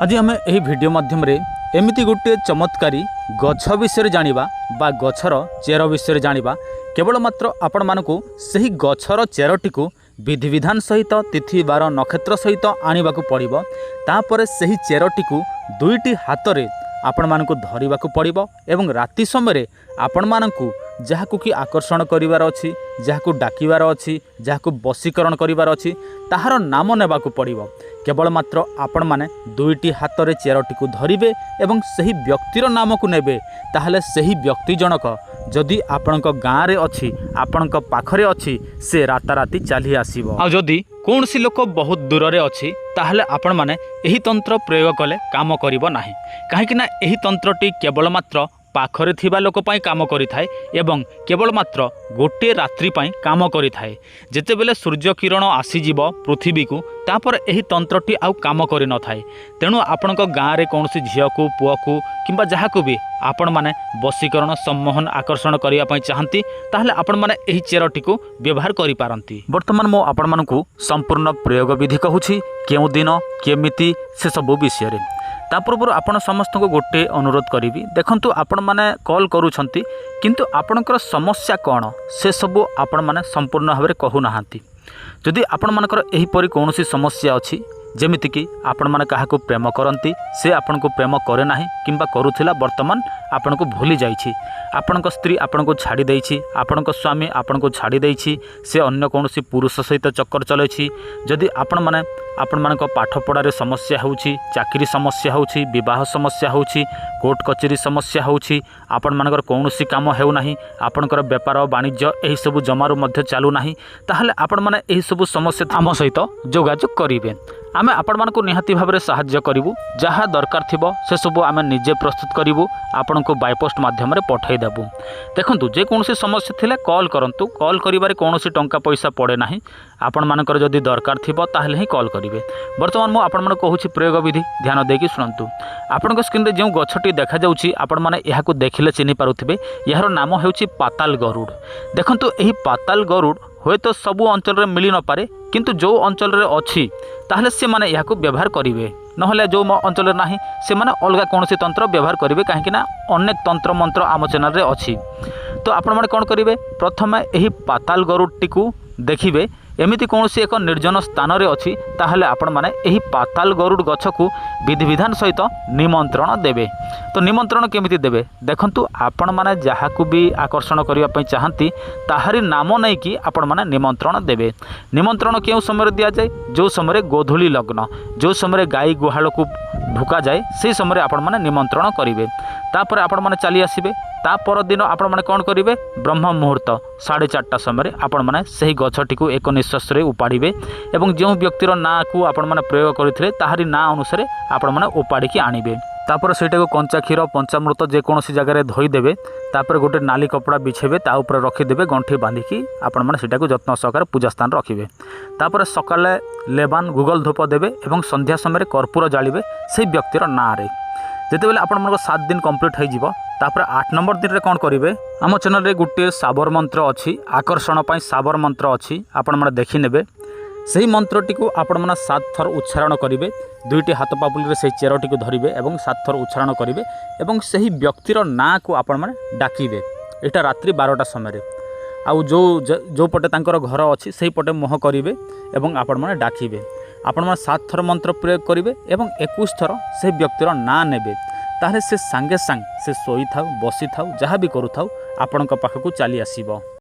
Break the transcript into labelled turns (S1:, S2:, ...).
S1: आज आम यह वीडियो माध्यम एमती गोटे चमत्कारी गछ विषय जानिबा बा गछर चेर विषय जानिबा केवल मात्र आपण मानकु सही गछर चेरटी को विधि विधान सहित तिथि बार नक्षत्र सहित आनिबाकु पड़िबो। तापर सही चेरटी को दुईटी हाथ रे आपण मानकु धरिबाकु पड़िबो एवं राति समय आपण मानकु जहाकु कि आकर्षण करिवार अछि, जहाकु डाकिवार अछि, जहाकु वशीकरण करिवार अछि ताहार नाम नेबाकु पड़िबो। केवल मात्र आपण माने दुईटी हाथ रे चेरटी को धरिबे एवं सही व्यक्तिर नाम को नेबे ताहले सही व्यक्ति जनक जदि आपणक गाँव रे अछि, आपणक पाखरे अछि, से राताराति चली आसीबो। आ जदि कौनसी लोक बहुत दूर रे अछि ताहले आपण माने एही तंत्र प्रयोग कले काम करिबो नाही। काहेकि ना एही तंत्रटी केवल मात्र पाखरे थिबा लोक पाई काम करि थाए एवं केवल मात्र गोटे रात्रि पाई काम करि थाए। जेतेबेले सूर्य किरण आसीजिब पृथ्वी को तापर एही तंत्रटी आउ काम करि न थाए। तेणु आपणक गाँव रे कौनसी झियो को पुओ को किंबा जहाकु भी आपण माने वशीकरण सम्मोहन आकर्षण करिया पाई चाहंती ताहले आपण माने एही चेरटी को व्यवहार करि पारंती। वर्तमान मो आपण मानकु संपूर्ण प्रयोग विधि कहूछि केउ दिन केमिति से सब विषय रे। ता पूर्व आपण समस्त को गोटे अनुरोध करी देखंतु आपण माने कॉल करूछंती किंतु आपणकर समस्या कौन से सबू आपण माने संपूर्ण भाव में कहू नाहांती। जदि आपण मानकर एही परि कोनोसी समस्या अछि जेमिति कि आपण माने काहाकू प्रेम करंती से आपण को प्रेम करे नाही किंबा करूथिला वर्तमान आपण को भूली जाइछि, आपणक स्त्री आपण को छाड़ी देइछि, आपणक स्वामी आपण को छाड़ी देइछि, से अन्य कोनोसी पुरुष सहित चक्कर चलैछि, जदि आपण माने आपण मानक पाठ पढ़ारे समस्या होउछि, चाकरी समस्या होउछि, विवाह समस्या होउछि, कोर्ट कचेरी समस्या होउछि, आपण मानकर कोनोसी काम हेउ नाही, आपणकर व्यापार वाणिज्य एही सब जमारू मध्य चालू नाही ताहले आपण माने एही सब समस्या आम सहित जोगाजोग करिवे। आमे आपण मानक निहाती भाव में साहाय्य करिवु, जहाँ दरकार थिबो से सब आमे निजे प्रस्तुत करिवु, आपण को बाय पोस्ट माध्यम रे पठै देबु। देखंतु जे कोनोसी समस्या थिले कॉल करंतु, कॉल करिबारे कोनोसी टंका पैसा पड़े नाही। आपण मानकर जदि दरकार थिबो ताहले ही कॉल करिवे। वर्तमान मो आपण माने कहूछि प्रयोग विधि ध्यान देकी सुनंतु। आपणक स्क्रीन रे जो गछटी देखा जाउछि आपण माने एहाकू देखिले चिन्हि पारुथिबे, यार नाम हेउछि पाताल गरुड़। देखंतु एही पाताल गरुड़ हुए तो सबु अंचल रे मिली न पारे किंतु जो अंचल रे अछि ताहले से माने याकू व्यवहार करिवे, नहले जो अंचल रे नाही से माने अलगा कोनोसी तंत्र व्यवहार करिवे। काहेकि ना अनेक तंत्र मंत्र आम चैनल रे अछि। तो आपण माने कोन करिवे, प्रथमे एही पाताल गरुड़टी को देखिबे एमिति कौनसी एक निर्जन स्थान रे अछि ताहले आपण माने एही पाताल गरुड़ गछ को विधि विधान सहित निमंत्रण देबे। तो निमंत्रण केमिति देबे देखंतु, आपण माने जहाकू भी आकर्षण करिया पई चाहंती ताहारी नाम नै कि आपण माने निमंत्रण देबे। निमंत्रण केउ समय दिया जाय, जो समय गोधूली लग्न, जो समय गाई गुहाल को ढुका जाए से समय आपण माने निमंत्रण करिवे। तापर आपण माने चली आसीबे। ता पर दिन आपण माने कोन करिवे, ब्रह्म मुहूर्त 4:30 समय आपण माने सही गछटी को एक निश्वास रे उपाड़िबे एवं जो व्यक्तिर ना को आपण माने प्रयोग करथिले ताहारी ना अनुसार आपण माने उपाड़ी की आनिबे। तापर सेटा को कंचा क्षीर पंचामृत जे कोनोसी जगह रे धोई देबे, तापर गोटे नाली कपड़ा बिछेबे, ता ऊपर रखी देबे गंठी बांधिकी आपण माने सेटा को जत्न सहकार पूजा स्थान रखिबे। तापर सकाले लेबान गुगल धूप देबे एवं संध्या समय कर्पूर जालिबे से व्यक्तिर ना रे। जेतेबेले आपण मानक 7 दिन कंप्लीट हो जिवो तापर 8 नंबर दिन रे कोन करिवे, आम चैनल रे गोटे साबर मंत्र अछि, आकर्षण पई साबर मंत्र अछि, आपण माने देखि नेबे। सही मंत्रटी को आपण माने 7 थर उच्चारण करिवे, दुईटी हाथ पापुली रे से चेरटी को धरिवे एवं 7 थर उच्चारण करिवे एवं सही व्यक्तिर ना को आपण माने डाकिवे। एटा रात्रि 12टा समय रे आउ जो पटे तांकर घर अछि सही पटे मोह करिवे एवं आपण माने डाकिवे। आपण माने 7 थर मंत्र प्रयोग करिवे एवं 21 थर से व्यक्तिर ना नेबे, ताहले से सांगे सांग से सोई थाउ बसी थाउ जहाँ भी करू थाउ आपणक पाखकू चली आसीबो।